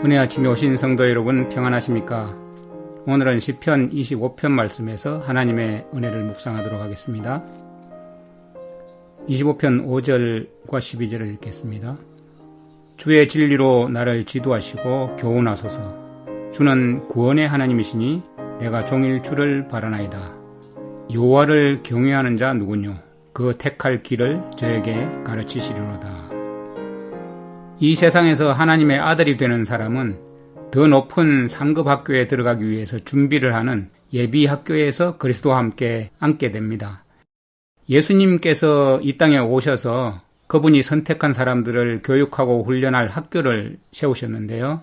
은혜 아침에 오신 성도 여러분 평안하십니까? 오늘은 시편 25편 말씀에서 하나님의 은혜를 묵상하도록 하겠습니다. 25편 5절과 12절을 읽겠습니다. 주의 진리로 나를 지도하시고 교훈하소서. 주는 구원의 하나님이시니 내가 종일 주를 바라나이다. 여호와를 경외하는 자 누구뇨? 그 택할 길을 저에게 가르치시리로다. 이 세상에서 하나님의 아들이 되는 사람은 더 높은 상급 학교에 들어가기 위해서 준비를 하는 예비 학교에서 그리스도와 함께 앉게 됩니다. 예수님께서 이 땅에 오셔서 그분이 선택한 사람들을 교육하고 훈련할 학교를 세우셨는데요.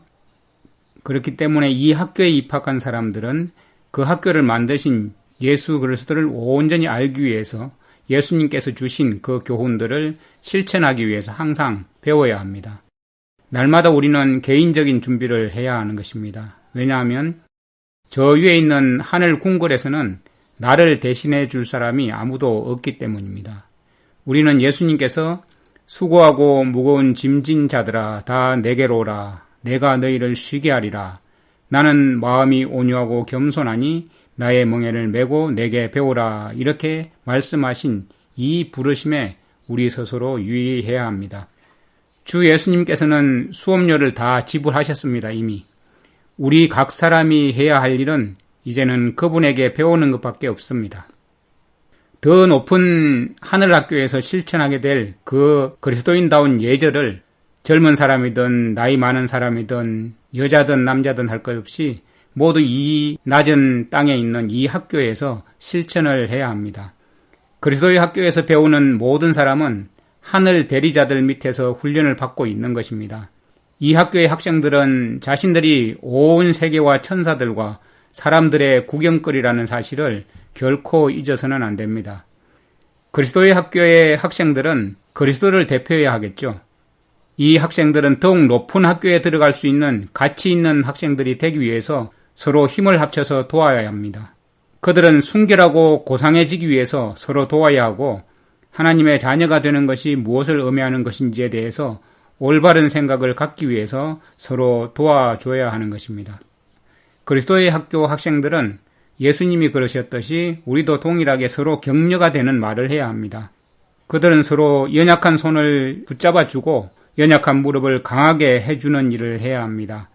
그렇기 때문에 이 학교에 입학한 사람들은 그 학교를 만드신 예수 그리스도를 온전히 알기 위해서 예수님께서 주신 그 교훈들을 실천하기 위해서 항상 배워야 합니다. 날마다 우리는 개인적인 준비를 해야 하는 것입니다. 왜냐하면 저 위에 있는 하늘 궁궐에서는 나를 대신해 줄 사람이 아무도 없기 때문입니다. 우리는 예수님께서 수고하고 무거운 짐진 자들아 다 내게로 오라. 내가 너희를 쉬게 하리라. 나는 마음이 온유하고 겸손하니 나의 멍에를 메고 내게 배우라. 이렇게 말씀하신 이 부르심에 우리 스스로 유의해야 합니다. 주 예수님께서는 수업료를 다 지불하셨습니다. 이미. 우리 각 사람이 해야 할 일은 이제는 그분에게 배우는 것밖에 없습니다. 더 높은 하늘학교에서 실천하게 될 그 그리스도인다운 예절을 젊은 사람이든 나이 많은 사람이든 여자든 남자든 할 것 없이 모두 이 낮은 땅에 있는 이 학교에서 실천을 해야 합니다. 그리스도의 학교에서 배우는 모든 사람은 하늘 대리자들 밑에서 훈련을 받고 있는 것입니다. 이 학교의 학생들은 자신들이 온 세계와 천사들과 사람들의 구경거리라는 사실을 결코 잊어서는 안 됩니다. 그리스도의 학교의 학생들은 그리스도를 대표해야 하겠죠. 이 학생들은 더욱 높은 학교에 들어갈 수 있는 가치 있는 학생들이 되기 위해서 서로 힘을 합쳐서 도와야 합니다. 그들은 순결하고 고상해지기 위해서 서로 도와야 하고 하나님의 자녀가 되는 것이 무엇을 의미하는 것인지에 대해서 올바른 생각을 갖기 위해서 서로 도와줘야 하는 것입니다. 그리스도의 학교 학생들은 예수님이 그러셨듯이 우리도 동일하게 서로 격려가 되는 말을 해야 합니다. 그들은 서로 연약한 손을 붙잡아주고 연약한 무릎을 강하게 해주는 일을 해야 합니다.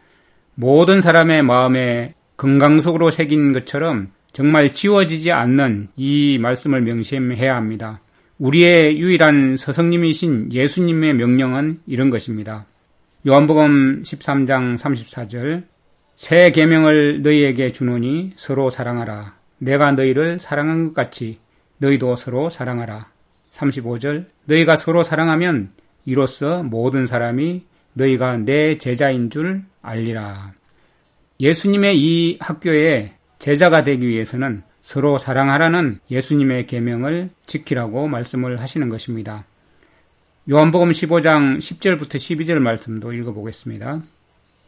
모든 사람의 마음에 금강석으로 새긴 것처럼 정말 지워지지 않는 이 말씀을 명심해야 합니다. 우리의 유일한 스승님이신 예수님의 명령은 이런 것입니다. 요한복음 13장 34절 새 계명을 너희에게 주노니 서로 사랑하라. 내가 너희를 사랑한 것 같이 너희도 서로 사랑하라. 35절 너희가 서로 사랑하면 이로써 모든 사람이 너희가 내 제자인 줄 알리라. 예수님의 이 학교에 제자가 되기 위해서는 서로 사랑하라는 예수님의 계명을 지키라고 말씀을 하시는 것입니다. 요한복음 15장 10절부터 12절 말씀도 읽어보겠습니다.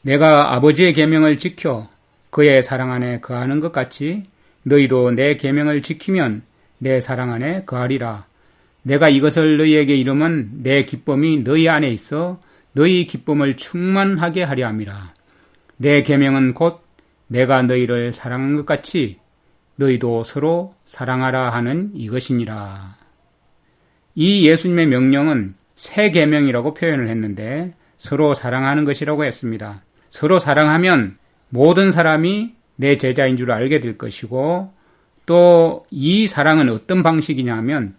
내가 아버지의 계명을 지켜 그의 사랑 안에 거하는 것 같이 너희도 내 계명을 지키면 내 사랑 안에 거하리라. 내가 이것을 너희에게 이름은 내 기쁨이 너희 안에 있어 너희 기쁨을 충만하게 하려 함이라. 내 계명은 곧 내가 너희를 사랑한 것 같이 너희도 서로 사랑하라 하는 이것이니라. 이 예수님의 명령은 새 계명이라고 표현을 했는데 서로 사랑하는 것이라고 했습니다. 서로 사랑하면 모든 사람이 내 제자인 줄 알게 될 것이고 또 이 사랑은 어떤 방식이냐 하면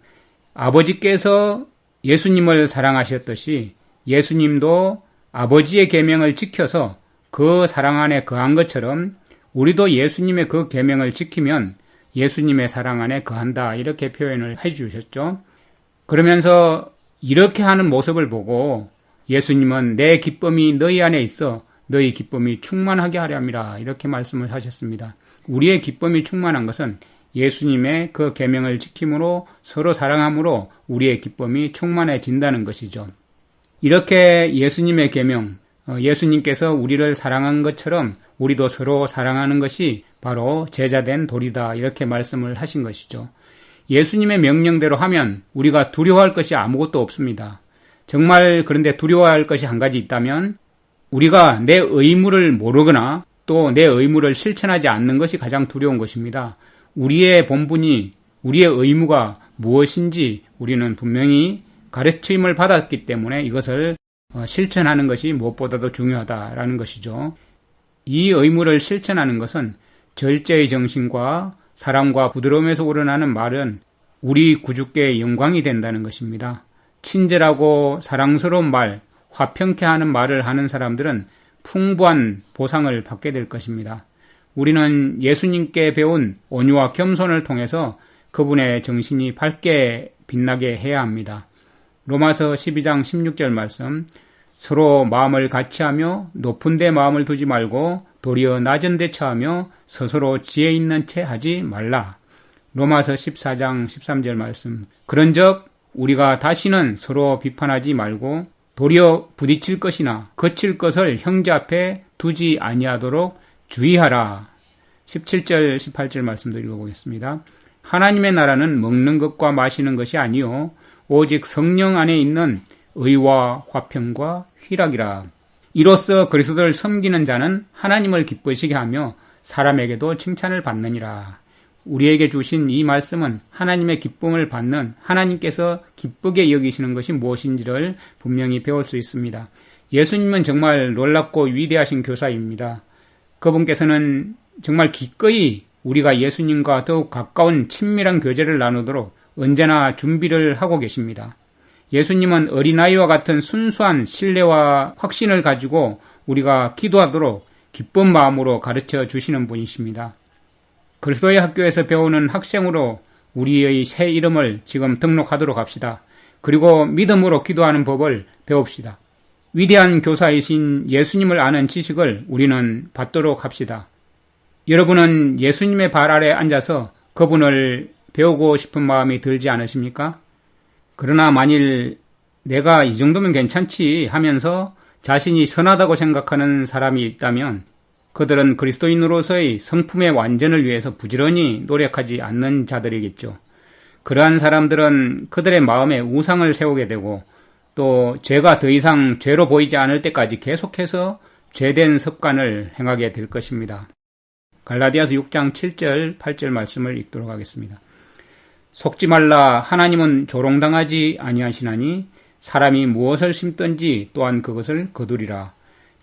아버지께서 예수님을 사랑하셨듯이 예수님도 아버지의 계명을 지켜서 그 사랑 안에 거한 것처럼 우리도 예수님의 그 계명을 지키면 예수님의 사랑 안에 거한다 이렇게 표현을 해주셨죠. 그러면서 이렇게 하는 모습을 보고 예수님은 내 기쁨이 너희 안에 있어 너희 기쁨이 충만하게 하려 함이라 이렇게 말씀을 하셨습니다. 우리의 기쁨이 충만한 것은 예수님의 그 계명을 지킴으로 서로 사랑함으로 우리의 기쁨이 충만해진다는 것이죠. 이렇게 예수님의 계명, 예수님께서 우리를 사랑한 것처럼 우리도 서로 사랑하는 것이 바로 제자된 도리다 이렇게 말씀을 하신 것이죠. 예수님의 명령대로 하면 우리가 두려워할 것이 아무것도 없습니다. 정말 그런데 두려워할 것이 한 가지 있다면 우리가 내 의무를 모르거나 또 내 의무를 실천하지 않는 것이 가장 두려운 것입니다. 우리의 본분이, 우리의 의무가 무엇인지 우리는 분명히 가르침을 받았기 때문에 이것을 실천하는 것이 무엇보다도 중요하다라는 것이죠. 이 의무를 실천하는 것은 절제의 정신과 사랑과 부드러움에서 우러나는 말은 우리 구주께 영광이 된다는 것입니다. 친절하고 사랑스러운 말, 화평케 하는 말을 하는 사람들은 풍부한 보상을 받게 될 것입니다. 우리는 예수님께 배운 온유와 겸손을 통해서 그분의 정신이 밝게 빛나게 해야 합니다. 로마서 12장 16절 말씀, 서로 마음을 같이하며 높은 데 마음을 두지 말고 도리어 낮은 데 처하며 스스로 지혜 있는 채 하지 말라. 로마서 14장 13절 말씀, 그런즉 우리가 다시는 서로 비판하지 말고 도리어 부딪힐 것이나 거칠 것을 형제 앞에 두지 아니하도록 주의하라. 17절 18절 말씀도 읽어보겠습니다. 하나님의 나라는 먹는 것과 마시는 것이 아니요 오직 성령 안에 있는 의와 화평과 희락이라. 이로써 그리스도를 섬기는 자는 하나님을 기쁘시게 하며 사람에게도 칭찬을 받느니라. 우리에게 주신 이 말씀은 하나님의 기쁨을 받는, 하나님께서 기쁘게 여기시는 것이 무엇인지를 분명히 배울 수 있습니다. 예수님은 정말 놀랍고 위대하신 교사입니다. 그분께서는 정말 기꺼이 우리가 예수님과 더욱 가까운 친밀한 교제를 나누도록 언제나 준비를 하고 계십니다. 예수님은 어린아이와 같은 순수한 신뢰와 확신을 가지고 우리가 기도하도록 기쁜 마음으로 가르쳐 주시는 분이십니다. 그리스도의 학교에서 배우는 학생으로 우리의 새 이름을 지금 등록하도록 합시다. 그리고 믿음으로 기도하는 법을 배웁시다. 위대한 교사이신 예수님을 아는 지식을 우리는 받도록 합시다. 여러분은 예수님의 발 아래 앉아서 그분을 배우고 싶은 마음이 들지 않으십니까? 그러나 만일 내가 이 정도면 괜찮지 하면서 자신이 선하다고 생각하는 사람이 있다면 그들은 그리스도인으로서의 성품의 완전을 위해서 부지런히 노력하지 않는 자들이겠죠. 그러한 사람들은 그들의 마음에 우상을 세우게 되고 또 죄가 더 이상 죄로 보이지 않을 때까지 계속해서 죄된 습관을 행하게 될 것입니다. 갈라디아서 6장 7절 8절 말씀을 읽도록 하겠습니다. 속지 말라. 하나님은 조롱당하지 아니하시나니 사람이 무엇을 심든지 또한 그것을 거두리라.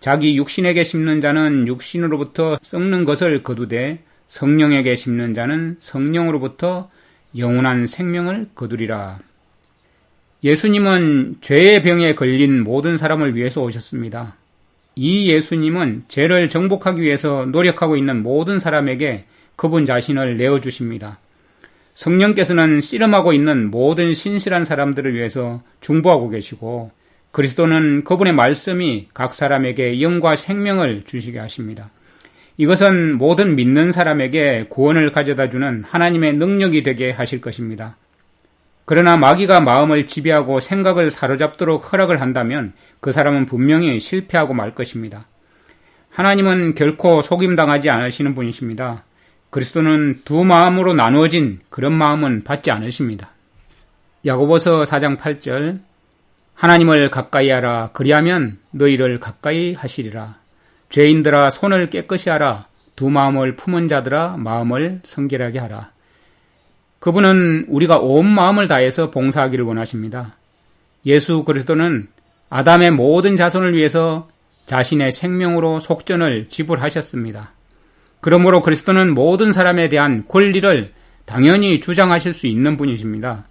자기 육신에게 심는 자는 육신으로부터 썩는 것을 거두되 성령에게 심는 자는 성령으로부터 영원한 생명을 거두리라. 예수님은 죄의 병에 걸린 모든 사람을 위해서 오셨습니다. 이 예수님은 죄를 정복하기 위해서 노력하고 있는 모든 사람에게 그분 자신을 내어주십니다. 성령께서는 씨름하고 있는 모든 신실한 사람들을 위해서 중보하고 계시고 그리스도는 그분의 말씀이 각 사람에게 영과 생명을 주시게 하십니다. 이것은 모든 믿는 사람에게 구원을 가져다주는 하나님의 능력이 되게 하실 것입니다. 그러나 마귀가 마음을 지배하고 생각을 사로잡도록 허락을 한다면 그 사람은 분명히 실패하고 말 것입니다. 하나님은 결코 속임당하지 않으시는 분이십니다. 그리스도는 두 마음으로 나누어진 그런 마음은 받지 않으십니다. 야고보서 4장 8절, 하나님을 가까이 하라. 그리하면 너희를 가까이 하시리라. 죄인들아 손을 깨끗이 하라. 두 마음을 품은 자들아 마음을 성결하게 하라. 그분은 우리가 온 마음을 다해서 봉사하기를 원하십니다. 예수 그리스도는 아담의 모든 자손을 위해서 자신의 생명으로 속전을 지불하셨습니다. 그러므로 그리스도는 모든 사람에 대한 권리를 당연히 주장하실 수 있는 분이십니다.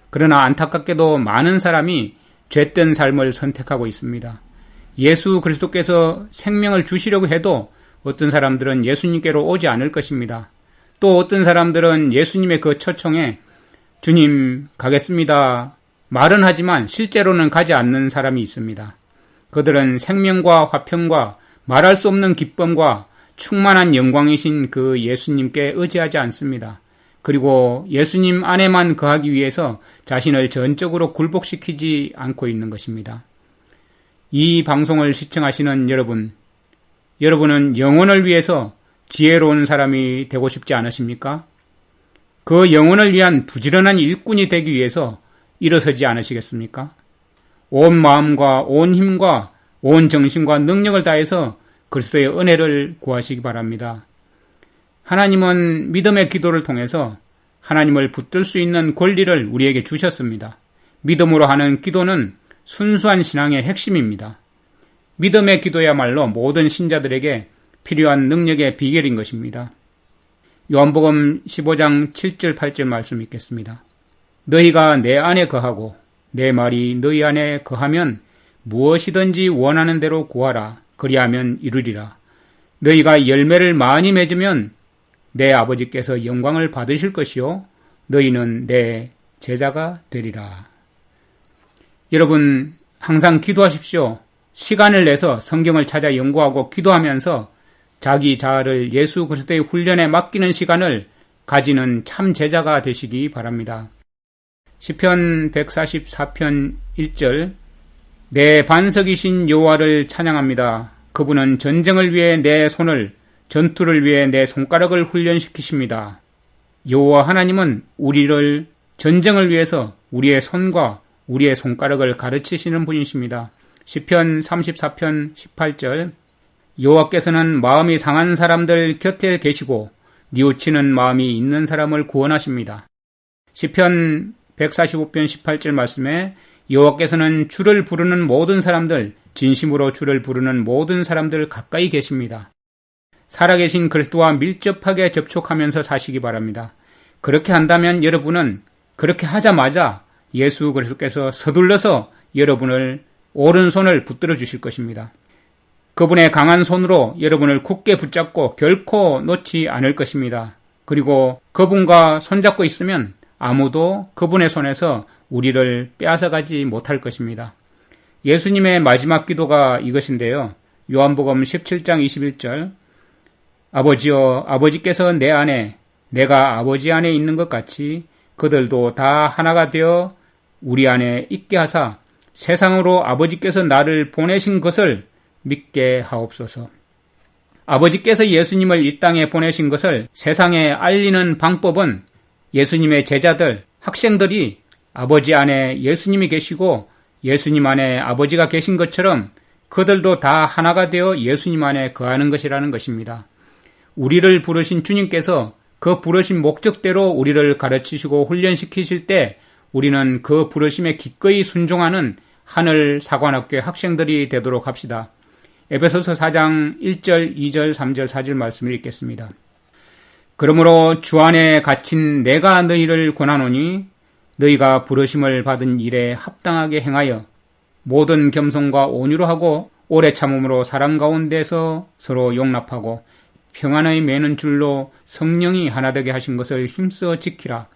그러나 안타깝게도 많은 사람이 죄된 삶을 선택하고 있습니다. 예수 그리스도께서 생명을 주시려고 해도 어떤 사람들은 예수님께로 오지 않을 것입니다. 또 어떤 사람들은 예수님의 그 초청에 주님 가겠습니다 말은 하지만 실제로는 가지 않는 사람이 있습니다. 그들은 생명과 화평과 말할 수 없는 기쁨과 충만한 영광이신 그 예수님께 의지하지 않습니다. 그리고 예수님 안에만 거하기 위해서 자신을 전적으로 굴복시키지 않고 있는 것입니다. 이 방송을 시청하시는 여러분은 영혼을 위해서 지혜로운 사람이 되고 싶지 않으십니까? 그 영혼을 위한 부지런한 일꾼이 되기 위해서 일어서지 않으시겠습니까? 온 마음과 온 힘과 온 정신과 능력을 다해서 그리스도의 은혜를 구하시기 바랍니다. 하나님은 믿음의 기도를 통해서 하나님을 붙들 수 있는 권리를 우리에게 주셨습니다. 믿음으로 하는 기도는 순수한 신앙의 핵심입니다. 믿음의 기도야말로 모든 신자들에게 필요한 능력의 비결인 것입니다. 요한복음 15장 7절 8절 말씀 읽겠습니다. 너희가 내 안에 거하고 내 말이 너희 안에 거하면 무엇이든지 원하는 대로 구하라. 그리하면 이루리라. 너희가 열매를 많이 맺으면 내 아버지께서 영광을 받으실 것이요 너희는 내 제자가 되리라. 여러분 항상 기도하십시오. 시간을 내서 성경을 찾아 연구하고 기도하면서 자기 자아를 예수 그리스도의 훈련에 맡기는 시간을 가지는 참 제자가 되시기 바랍니다. 시편 144편 1절 내 반석이신 여호와를 찬양합니다. 그분은 전쟁을 위해 내 손을 전투를 위해 내 손가락을 훈련시키십니다. 여호와 하나님은 우리를 전쟁을 위해서 우리의 손과 우리의 손가락을 가르치시는 분이십니다. 시편 34편 18절 여호와께서는 마음이 상한 사람들 곁에 계시고 뉘우치는 마음이 있는 사람을 구원하십니다. 시편 145편 18절 말씀에 여호와께서는 주를 부르는 모든 사람들, 진심으로 주를 부르는 모든 사람들 가까이 계십니다. 살아계신 그리스도와 밀접하게 접촉하면서 사시기 바랍니다. 그렇게 한다면 여러분은 그렇게 하자마자 예수 그리스도께서 서둘러서 여러분을 오른손을 붙들어 주실 것입니다. 그분의 강한 손으로 여러분을 굳게 붙잡고 결코 놓지 않을 것입니다. 그리고 그분과 손잡고 있으면 아무도 그분의 손에서 우리를 빼앗아가지 못할 것입니다. 예수님의 마지막 기도가 이것인데요. 요한복음 17장 21절 아버지여 아버지께서 내 안에 내가 아버지 안에 있는 것 같이 그들도 다 하나가 되어 우리 안에 있게 하사 세상으로 아버지께서 나를 보내신 것을 믿게 하옵소서. 아버지께서 예수님을 이 땅에 보내신 것을 세상에 알리는 방법은 예수님의 제자들, 학생들이 아버지 안에 예수님이 계시고 예수님 안에 아버지가 계신 것처럼 그들도 다 하나가 되어 예수님 안에 거하는 것이라는 것입니다. 우리를 부르신 주님께서 그 부르신 목적대로 우리를 가르치시고 훈련시키실 때 우리는 그 부르심에 기꺼이 순종하는 하늘 사관학교의 학생들이 되도록 합시다. 에베소서 4장 1절, 2절, 3절, 4절 말씀을 읽겠습니다. 그러므로 주 안에 갇힌 내가 너희를 권하노니 너희가 부르심을 받은 일에 합당하게 행하여 모든 겸손과 온유로 하고 오래 참음으로 사랑 가운데서 서로 용납하고 평안의 매는 줄로 성령이 하나 되게 하신 것을 힘써 지키라.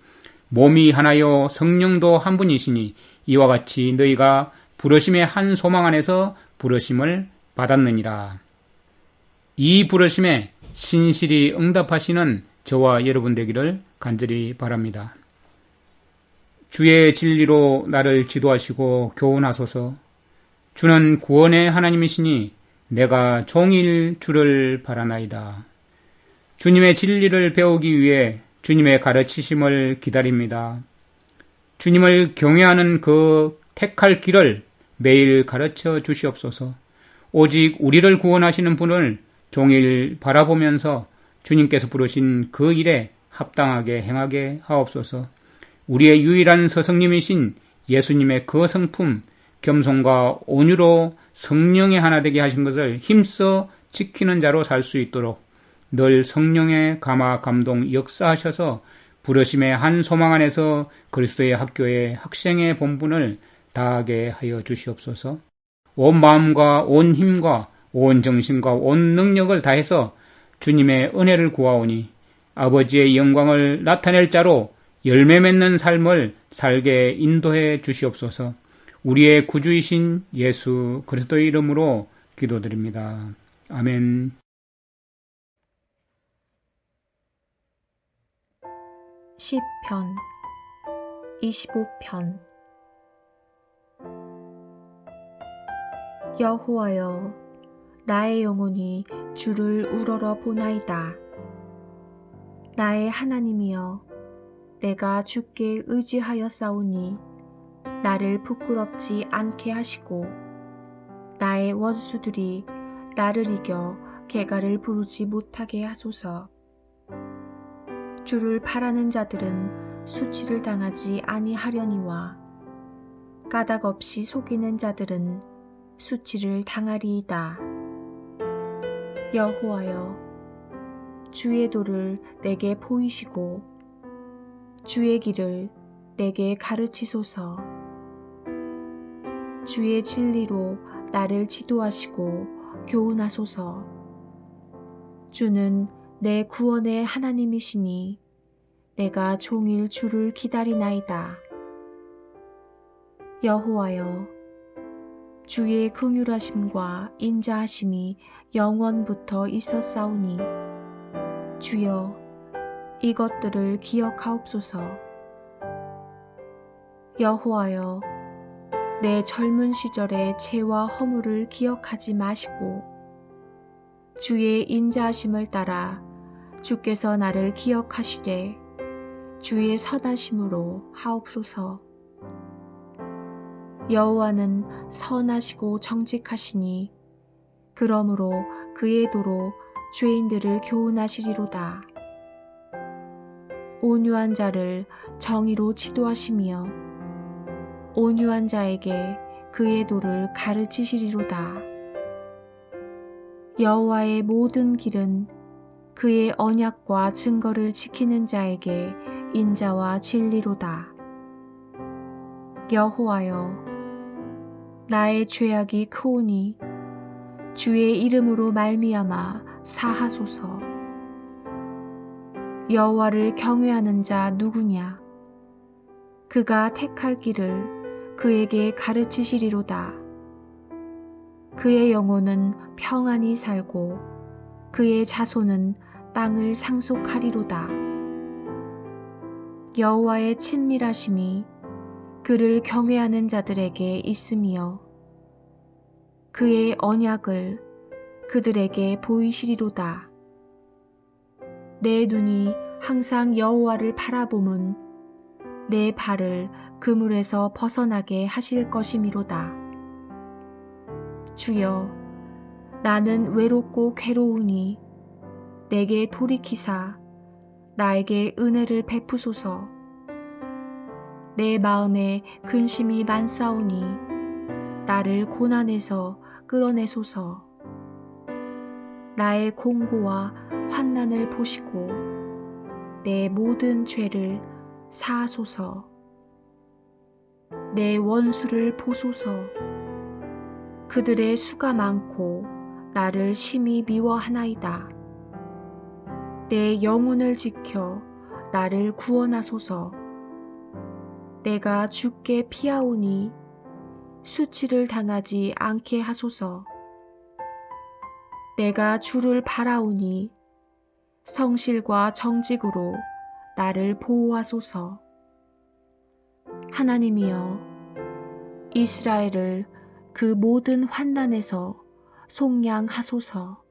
몸이 하나요 성령도 한 분이시니 이와 같이 너희가 부르심의 한 소망 안에서 부르심을 받았느니라. 이 부르심에 신실히 응답하시는 저와 여러분 되기를 간절히 바랍니다. 주의 진리로 나를 지도하시고 교훈하소서. 주는 구원의 하나님이시니 내가 종일 주를 바라나이다. 주님의 진리를 배우기 위해 주님의 가르치심을 기다립니다. 주님을 경외하는 그 택할 길을 매일 가르쳐 주시옵소서. 오직 우리를 구원하시는 분을 종일 바라보면서 주님께서 부르신 그 일에 합당하게 행하게 하옵소서. 우리의 유일한 스승님이신 예수님의 그 성품, 겸손과 온유로 성령의 하나 되게 하신 것을 힘써 지키는 자로 살 수 있도록 늘 성령의 감화 감동 역사하셔서 부르심의 한 소망 안에서 그리스도의 학교의 학생의 본분을 다하게 하여 주시옵소서. 온 마음과 온 힘과 온 정신과 온 능력을 다해서 주님의 은혜를 구하오니 아버지의 영광을 나타낼 자로 열매 맺는 삶을 살게 인도해 주시옵소서. 우리의 구주이신 예수 그리스도의 이름으로 기도드립니다. 아멘. 시편 25편 여호와여 나의 영혼이 주를 우러러 보나이다. 나의 하나님이여 내가 주께 의지하여 싸우니 나를 부끄럽지 않게 하시고 나의 원수들이 나를 이겨 개가를 부르지 못하게 하소서. 주를 바라는 자들은 수치를 당하지 아니하려니와 까닭 없이 속이는 자들은 수치를 당하리이다. 여호와여, 주의 도를 내게 보이시고 주의 길을 내게 가르치소서. 주의 진리로 나를 지도하시고 교훈하소서. 주는 내 구원의 하나님이시니 내가 종일 주를 기다리나이다. 여호와여, 주의 긍휼하심과 인자하심이 영원부터 있었사오니 주여, 이것들을 기억하옵소서. 여호와여, 내 젊은 시절의 죄와 허물을 기억하지 마시고 주의 인자하심을 따라 주께서 나를 기억하시되 주의 선하심으로 하옵소서. 여호와는 선하시고 정직하시니 그러므로 그의 도로 죄인들을 교훈하시리로다. 온유한 자를 정의로 지도하시며 온유한 자에게 그의 도를 가르치시리로다. 여호와의 모든 길은 그의 언약과 증거를 지키는 자에게 인자와 진리로다. 여호와여, 나의 죄악이 크오니 주의 이름으로 말미암아 사하소서. 여호와를 경외하는 자 누구냐? 그가 택할 길을 그에게 가르치시리로다. 그의 영혼은 평안히 살고 그의 자손은 땅을 상속하리로다. 여호와의 친밀하심이 그를 경외하는 자들에게 있으며 그의 언약을 그들에게 보이시리로다. 내 눈이 항상 여호와를 바라봄은 내 발을 그물에서 벗어나게 하실 것이미로다. 주여, 나는 외롭고 괴로우니 내게 돌이키사 나에게 은혜를 베푸소서. 내 마음에 근심이 많사오니 나를 고난에서 끌어내소서. 나의 공고와 환난을 보시고 내 모든 죄를 사하소서. 내 원수를 보소서. 그들의 수가 많고 나를 심히 미워하나이다. 내 영혼을 지켜 나를 구원하소서. 내가 주께 피하오니 수치를 당하지 않게 하소서. 내가 주를 바라오니 성실과 정직으로 나를 보호하소서. 하나님이여, 이스라엘을 그 모든 환난에서 속량하소서.